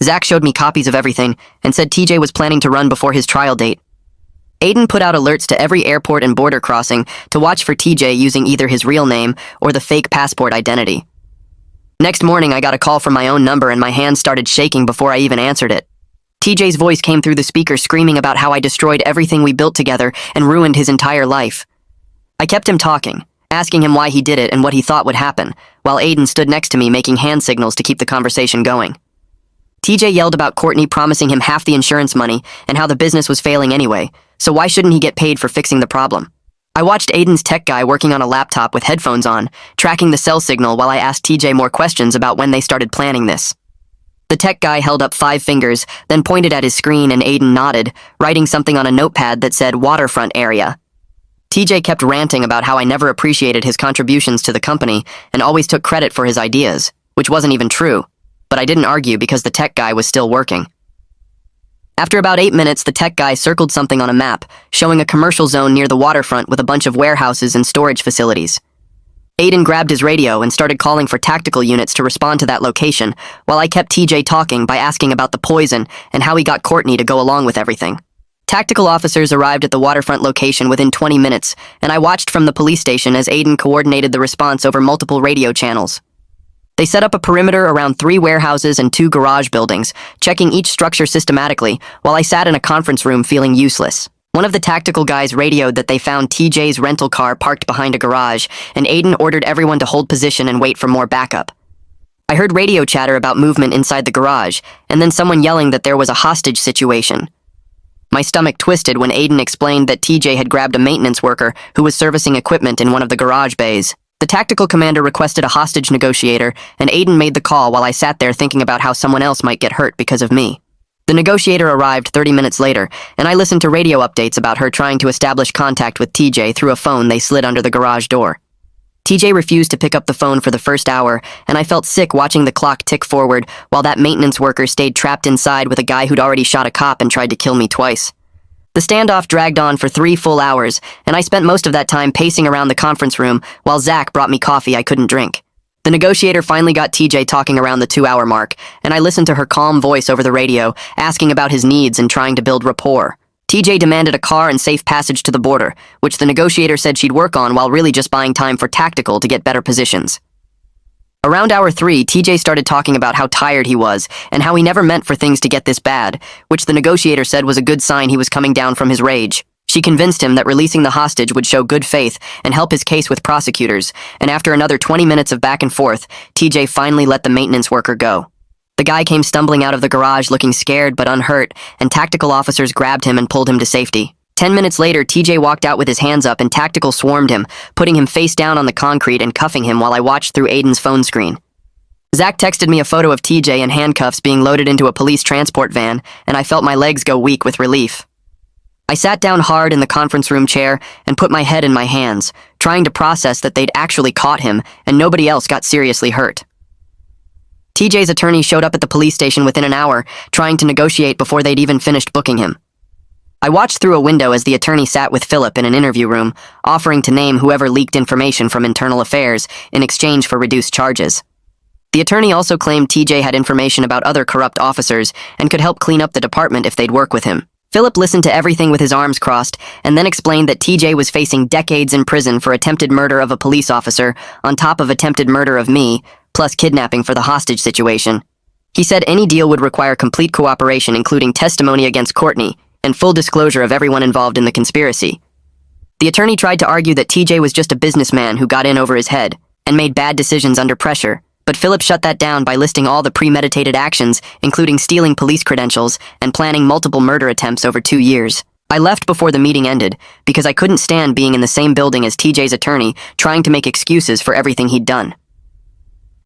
Zach showed me copies of everything and said TJ was planning to run before his trial date. Aiden put out alerts to every airport and border crossing to watch for TJ using either his real name or the fake passport identity. Next morning, I got a call from my own number and my hands started shaking before I even answered it. TJ's voice came through the speaker screaming about how I destroyed everything we built together and ruined his entire life. I kept him talking, asking him why he did it and what he thought would happen, while Aiden stood next to me making hand signals to keep the conversation going. TJ yelled about Courtney promising him half the insurance money and how the business was failing anyway, so why shouldn't he get paid for fixing the problem? I watched Aiden's tech guy working on a laptop with headphones on, tracking the cell signal while I asked TJ more questions about when they started planning this. The tech guy held up 5 fingers, then pointed at his screen and Aiden nodded, writing something on a notepad that said waterfront area. TJ kept ranting about how I never appreciated his contributions to the company and always took credit for his ideas, which wasn't even true, but I didn't argue because the tech guy was still working. After about 8 minutes, the tech guy circled something on a map, showing a commercial zone near the waterfront with a bunch of warehouses and storage facilities. Aiden grabbed his radio and started calling for tactical units to respond to that location, while I kept TJ talking by asking about the poison and how he got Courtney to go along with everything. Tactical officers arrived at the waterfront location within 20 minutes, and I watched from the police station as Aiden coordinated the response over multiple radio channels. They set up a perimeter around 3 warehouses and 2 garage buildings, checking each structure systematically, while I sat in a conference room feeling useless. One of the tactical guys radioed that they found TJ's rental car parked behind a garage, and Aiden ordered everyone to hold position and wait for more backup. I heard radio chatter about movement inside the garage, and then someone yelling that there was a hostage situation. My stomach twisted when Aiden explained that TJ had grabbed a maintenance worker who was servicing equipment in one of the garage bays. The tactical commander requested a hostage negotiator, and Aiden made the call while I sat there thinking about how someone else might get hurt because of me. The negotiator arrived 30 minutes later, and I listened to radio updates about her trying to establish contact with TJ through a phone they slid under the garage door. TJ refused to pick up the phone for the first hour, and I felt sick watching the clock tick forward while that maintenance worker stayed trapped inside with a guy who'd already shot a cop and tried to kill me twice. The standoff dragged on for 3 full hours, and I spent most of that time pacing around the conference room while Zach brought me coffee I couldn't drink. The negotiator finally got TJ talking around the 2-hour mark, and I listened to her calm voice over the radio, asking about his needs and trying to build rapport. TJ demanded a car and safe passage to the border, which the negotiator said she'd work on while really just buying time for tactical to get better positions. Around hour 3, TJ started talking about how tired he was and how he never meant for things to get this bad, which the negotiator said was a good sign he was coming down from his rage. She convinced him that releasing the hostage would show good faith and help his case with prosecutors, and after another 20 minutes of back and forth, TJ finally let the maintenance worker go. The guy came stumbling out of the garage looking scared but unhurt, and tactical officers grabbed him and pulled him to safety. 10 minutes later, TJ walked out with his hands up and tactical swarmed him, putting him face down on the concrete and cuffing him while I watched through Aiden's phone screen. Zach texted me a photo of TJ in handcuffs being loaded into a police transport van, and I felt my legs go weak with relief. I sat down hard in the conference room chair and put my head in my hands, trying to process that they'd actually caught him and nobody else got seriously hurt. TJ's attorney showed up at the police station within an hour, trying to negotiate before they'd even finished booking him. I watched through a window as the attorney sat with Philip in an interview room, offering to name whoever leaked information from internal affairs in exchange for reduced charges. The attorney also claimed TJ had information about other corrupt officers and could help clean up the department if they'd work with him. Philip listened to everything with his arms crossed, and then explained that TJ was facing decades in prison for attempted murder of a police officer, on top of attempted murder of me, plus kidnapping for the hostage situation. He said any deal would require complete cooperation, including testimony against Courtney, and full disclosure of everyone involved in the conspiracy. The attorney tried to argue that TJ was just a businessman who got in over his head, and made bad decisions under pressure, but Philip shut that down by listing all the premeditated actions, including stealing police credentials and planning multiple murder attempts over 2 years. I left before the meeting ended, because I couldn't stand being in the same building as TJ's attorney, trying to make excuses for everything he'd done.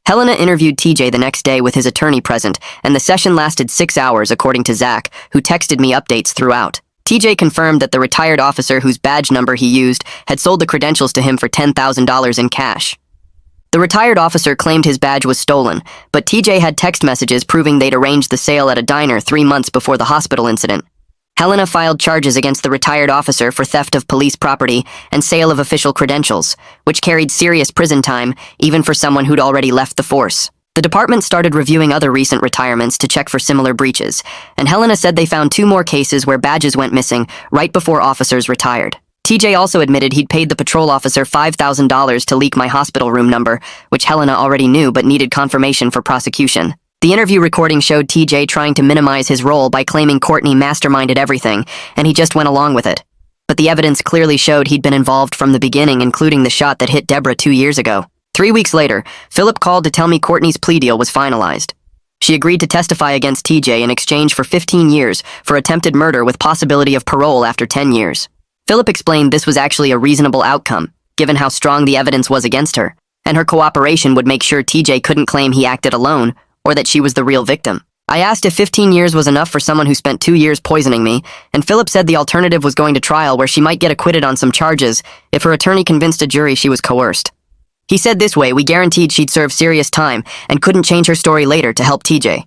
Helena interviewed TJ the next day with his attorney present, and the session lasted 6 hours according to Zach, who texted me updates throughout. TJ confirmed that the retired officer whose badge number he used had sold the credentials to him for $10,000 in cash. The retired officer claimed his badge was stolen, but TJ had text messages proving they'd arranged the sale at a diner 3 months before the hospital incident. Helena filed charges against the retired officer for theft of police property and sale of official credentials, which carried serious prison time, even for someone who'd already left the force. The department started reviewing other recent retirements to check for similar breaches, and Helena said they found 2 more cases where badges went missing right before officers retired. TJ also admitted he'd paid the patrol officer $5,000 to leak my hospital room number, which Helena already knew but needed confirmation for prosecution. The interview recording showed TJ trying to minimize his role by claiming Courtney masterminded everything, and he just went along with it. But the evidence clearly showed he'd been involved from the beginning, including the shot that hit Deborah 2 years ago. 3 weeks later, Philip called to tell me Courtney's plea deal was finalized. She agreed to testify against TJ in exchange for 15 years for attempted murder with possibility of parole after 10 years. Philip explained this was actually a reasonable outcome, given how strong the evidence was against her, and her cooperation would make sure TJ couldn't claim he acted alone, or that she was the real victim. I asked if 15 years was enough for someone who spent 2 years poisoning me, and Philip said the alternative was going to trial where she might get acquitted on some charges if her attorney convinced a jury she was coerced. He said this way we guaranteed she'd serve serious time and couldn't change her story later to help TJ.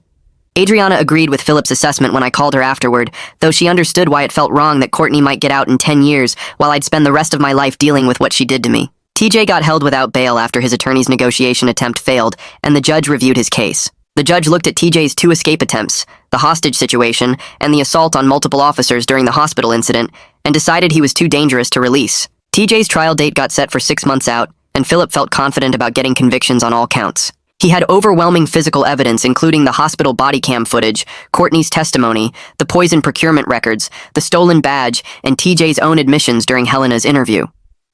Adriana agreed with Philip's assessment when I called her afterward, though she understood why it felt wrong that Courtney might get out in 10 years while I'd spend the rest of my life dealing with what she did to me. TJ got held without bail after his attorney's negotiation attempt failed, and the judge reviewed his case. The judge looked at TJ's 2 escape attempts, the hostage situation, and the assault on multiple officers during the hospital incident, and decided he was too dangerous to release. TJ's trial date got set for 6 months out, and Philip felt confident about getting convictions on all counts. He had overwhelming physical evidence, including the hospital body cam footage, Courtney's testimony, the poison procurement records, the stolen badge, and TJ's own admissions during Helena's interview.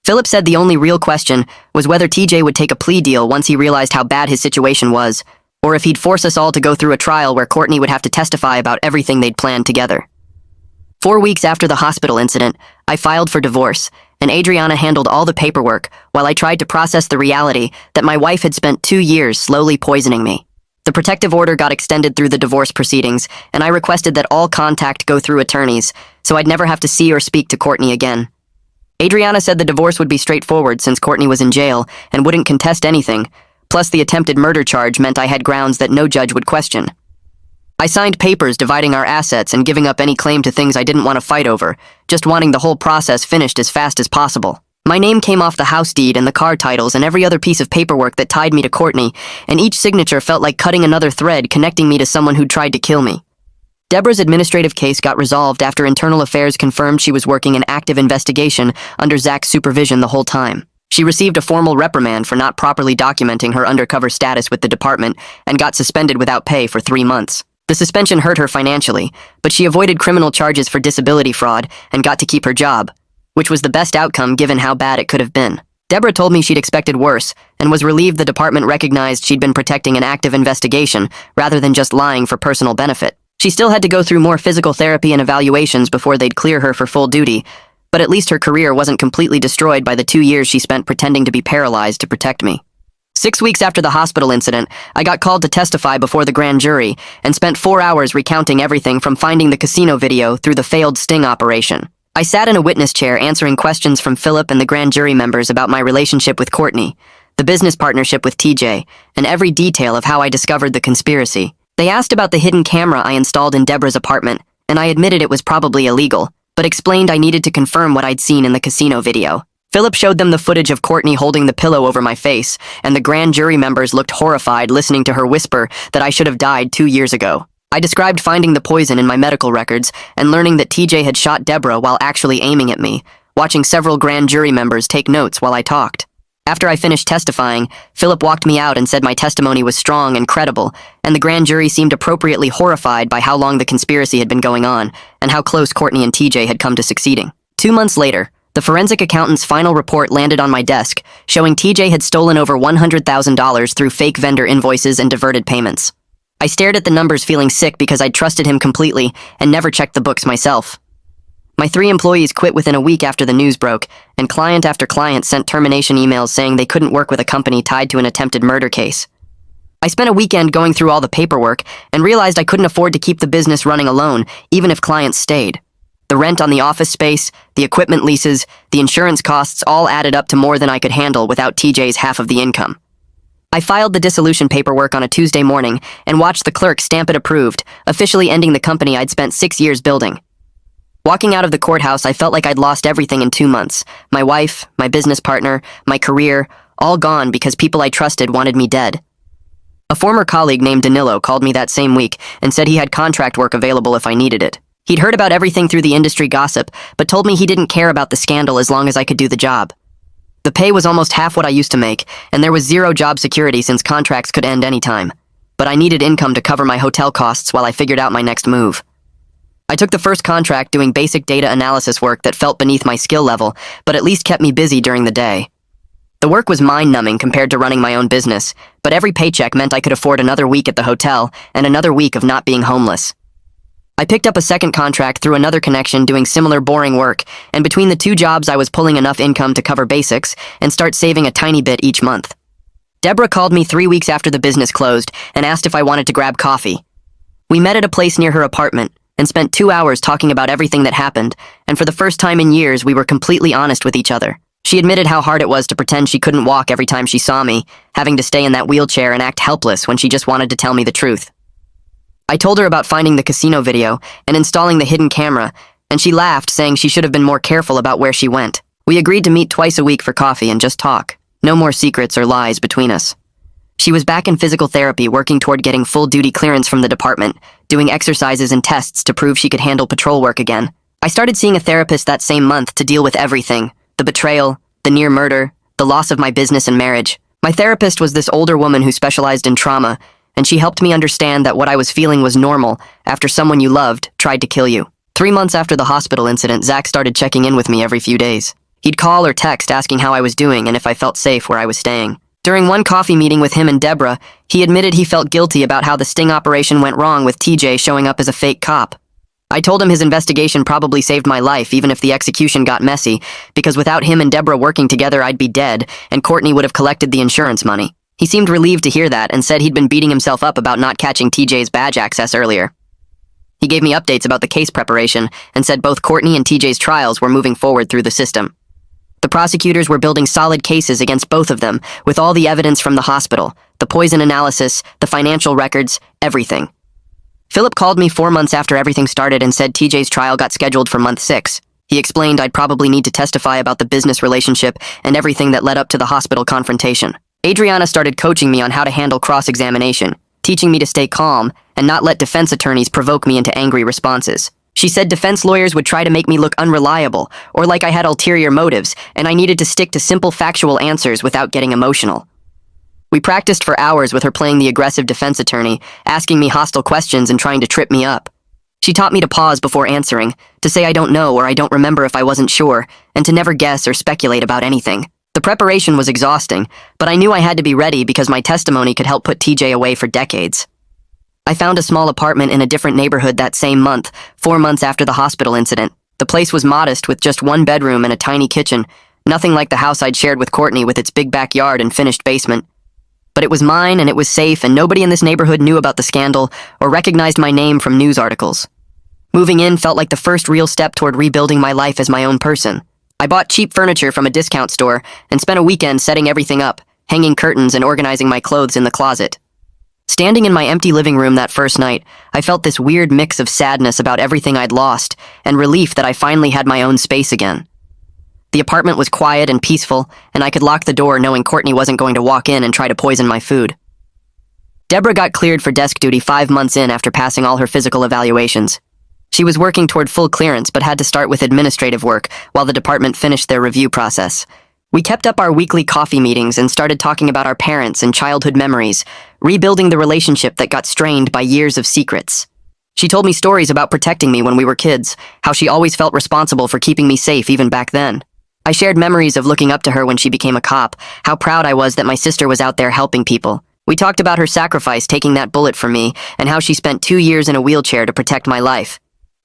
Philip said the only real question was whether TJ would take a plea deal once he realized how bad his situation was, or if he'd force us all to go through a trial where Courtney would have to testify about everything they'd planned together. 4 weeks after the hospital incident, I filed for divorce, and Adriana handled all the paperwork while I tried to process the reality that my wife had spent 2 years slowly poisoning me. The protective order got extended through the divorce proceedings, and I requested that all contact go through attorneys, so I'd never have to see or speak to Courtney again. Adriana said the divorce would be straightforward since Courtney was in jail and wouldn't contest anything, plus the attempted murder charge meant I had grounds that no judge would question. I signed papers dividing our assets and giving up any claim to things I didn't want to fight over, just wanting the whole process finished as fast as possible. My name came off the house deed and the car titles and every other piece of paperwork that tied me to Courtney, and each signature felt like cutting another thread connecting me to someone who'd tried to kill me. Deborah's administrative case got resolved after Internal Affairs confirmed she was working an active investigation under Zach's supervision the whole time. She received a formal reprimand for not properly documenting her undercover status with the department and got suspended without pay for 3 months. The suspension hurt her financially, but she avoided criminal charges for disability fraud and got to keep her job, which was the best outcome given how bad it could have been. Deborah told me she'd expected worse and was relieved the department recognized she'd been protecting an active investigation rather than just lying for personal benefit. She still had to go through more physical therapy and evaluations before they'd clear her for full duty, but at least her career wasn't completely destroyed by the 2 years she spent pretending to be paralyzed to protect me. 6 weeks after the hospital incident, I got called to testify before the grand jury and spent 4 hours recounting everything from finding the casino video through the failed sting operation. I sat in a witness chair answering questions from Philip and the grand jury members about my relationship with Courtney, the business partnership with TJ, and every detail of how I discovered the conspiracy. They asked about the hidden camera I installed in Deborah's apartment, and I admitted it was probably illegal, but explained I needed to confirm what I'd seen in the casino video. Philip showed them the footage of Courtney holding the pillow over my face, and the grand jury members looked horrified listening to her whisper that I should have died 2 years ago. I described finding the poison in my medical records and learning that TJ had shot Deborah while actually aiming at me, watching several grand jury members take notes while I talked. After I finished testifying, Philip walked me out and said my testimony was strong and credible, and the grand jury seemed appropriately horrified by how long the conspiracy had been going on and how close Courtney and TJ had come to succeeding. 2 months later, the forensic accountant's final report landed on my desk, showing TJ had stolen over $100,000 through fake vendor invoices and diverted payments. I stared at the numbers feeling sick because I'd trusted him completely and never checked the books myself. My 3 employees quit within a week after the news broke, and client after client sent termination emails saying they couldn't work with a company tied to an attempted murder case. I spent a weekend going through all the paperwork and realized I couldn't afford to keep the business running alone, even if clients stayed. The rent on the office space, the equipment leases, the insurance costs all added up to more than I could handle without TJ's half of the income. I filed the dissolution paperwork on a Tuesday morning and watched the clerk stamp it approved, officially ending the company I'd spent 6 years building. Walking out of the courthouse, I felt like I'd lost everything in 2 months. My wife, my business partner, my career, all gone because people I trusted wanted me dead. A former colleague named Danilo called me that same week and said he had contract work available if I needed it. He'd heard about everything through the industry gossip, but told me he didn't care about the scandal as long as I could do the job. The pay was almost half what I used to make, and there was zero job security since contracts could end anytime. But I needed income to cover my hotel costs while I figured out my next move. I took the first contract doing basic data analysis work that felt beneath my skill level, but at least kept me busy during the day. The work was mind-numbing compared to running my own business, but every paycheck meant I could afford another week at the hotel and another week of not being homeless. I picked up a second contract through another connection doing similar boring work, and between the 2 jobs I was pulling enough income to cover basics and start saving a tiny bit each month. Deborah called me 3 weeks after the business closed and asked if I wanted to grab coffee. We met at a place near her apartment and spent 2 hours talking about everything that happened, and for the first time in years we were completely honest with each other. She admitted how hard it was to pretend she couldn't walk every time she saw me, having to stay in that wheelchair and act helpless when she just wanted to tell me the truth. I told her about finding the casino video and installing the hidden camera, and she laughed, saying she should have been more careful about where she went. We agreed to meet twice a week for coffee and just talk. No more secrets or lies between us. She was back in physical therapy, working toward getting full-duty clearance from the department, doing exercises and tests to prove she could handle patrol work again. I started seeing a therapist that same month to deal with everything: the betrayal, the near murder, the loss of my business and marriage. My therapist was this older woman who specialized in trauma, and she helped me understand that what I was feeling was normal after someone you loved tried to kill you. 3 months after the hospital incident, Zach started checking in with me every few days. He'd call or text asking how I was doing and if I felt safe where I was staying. During one coffee meeting with him and Deborah, he admitted he felt guilty about how the sting operation went wrong with TJ showing up as a fake cop. I told him his investigation probably saved my life, even if the execution got messy, because without him and Deborah working together, I'd be dead, and Courtney would have collected the insurance money. He seemed relieved to hear that and said he'd been beating himself up about not catching TJ's badge access earlier. He gave me updates about the case preparation and said both Courtney and TJ's trials were moving forward through the system. The prosecutors were building solid cases against both of them, with all the evidence from the hospital, the poison analysis, the financial records, everything. Philip called me 4 months after everything started and said TJ's trial got scheduled for month 6. He explained I'd probably need to testify about the business relationship and everything that led up to the hospital confrontation. Adriana started coaching me on how to handle cross-examination, teaching me to stay calm and not let defense attorneys provoke me into angry responses. She said defense lawyers would try to make me look unreliable or like I had ulterior motives, and I needed to stick to simple factual answers without getting emotional. We practiced for hours with her playing the aggressive defense attorney, asking me hostile questions and trying to trip me up. She taught me to pause before answering, to say I don't know or I don't remember if I wasn't sure, and to never guess or speculate about anything. The preparation was exhausting, but I knew I had to be ready because my testimony could help put TJ away for decades. I found a small apartment in a different neighborhood that same month, 4 months after the hospital incident. The place was modest with just one bedroom and a tiny kitchen, nothing like the house I'd shared with Courtney with its big backyard and finished basement. But it was mine and it was safe, and nobody in this neighborhood knew about the scandal or recognized my name from news articles. Moving in felt like the first real step toward rebuilding my life as my own person. I bought cheap furniture from a discount store and spent a weekend setting everything up, hanging curtains and organizing my clothes in the closet. Standing in my empty living room that first night, I felt this weird mix of sadness about everything I'd lost and relief that I finally had my own space again. The apartment was quiet and peaceful, and I could lock the door knowing Courtney wasn't going to walk in and try to poison my food. Deborah got cleared for desk duty 5 months in after passing all her physical evaluations. She was working toward full clearance but had to start with administrative work while the department finished their review process. We kept up our weekly coffee meetings and started talking about our parents and childhood memories, rebuilding the relationship that got strained by years of secrets. She told me stories about protecting me when we were kids, how she always felt responsible for keeping me safe even back then. I shared memories of looking up to her when she became a cop, how proud I was that my sister was out there helping people. We talked about her sacrifice taking that bullet for me and how she spent 2 years in a wheelchair to protect my life.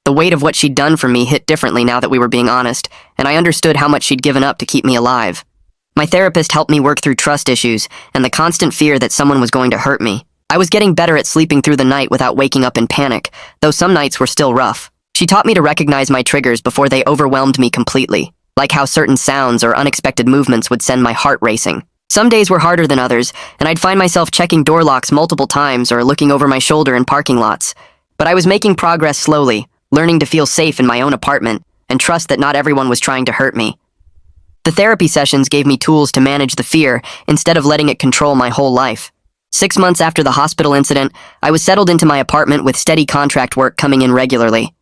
The weight of what she'd done for me hit differently now that we were being honest, and I understood how much she'd given up to keep me alive. My therapist helped me work through trust issues and the constant fear that someone was going to hurt me. I was getting better at sleeping through the night without waking up in panic, though some nights were still rough. She taught me to recognize my triggers before they overwhelmed me completely, like how certain sounds or unexpected movements would send my heart racing. Some days were harder than others, and I'd find myself checking door locks multiple times or looking over my shoulder in parking lots. But I was making progress slowly, learning to feel safe in my own apartment and trust that not everyone was trying to hurt me. The therapy sessions gave me tools to manage the fear instead of letting it control my whole life. 6 months after the hospital incident, I was settled into my apartment with steady contract work coming in regularly.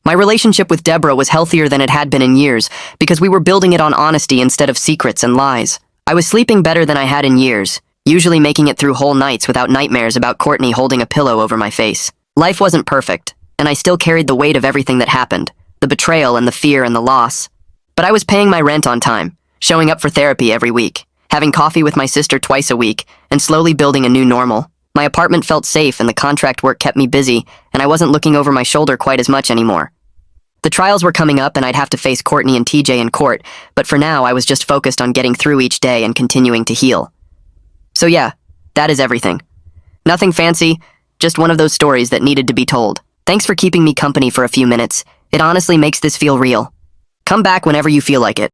My relationship with Deborah was healthier than it had been in years because we were building it on honesty instead of secrets and lies. I was sleeping better than I had in years, usually making it through whole nights without nightmares about Courtney holding a pillow over my face. Life wasn't perfect, and I still carried the weight of everything that happened, the betrayal and the fear and the loss. But I was paying my rent on time, showing up for therapy every week, having coffee with my sister twice a week, and slowly building a new normal. My apartment felt safe and the contract work kept me busy, and I wasn't looking over my shoulder quite as much anymore. The trials were coming up and I'd have to face Courtney and TJ in court, but for now I was just focused on getting through each day and continuing to heal. So yeah, that is everything. Nothing fancy, just one of those stories that needed to be told. Thanks for keeping me company for a few minutes. It honestly makes this feel real. Come back whenever you feel like it.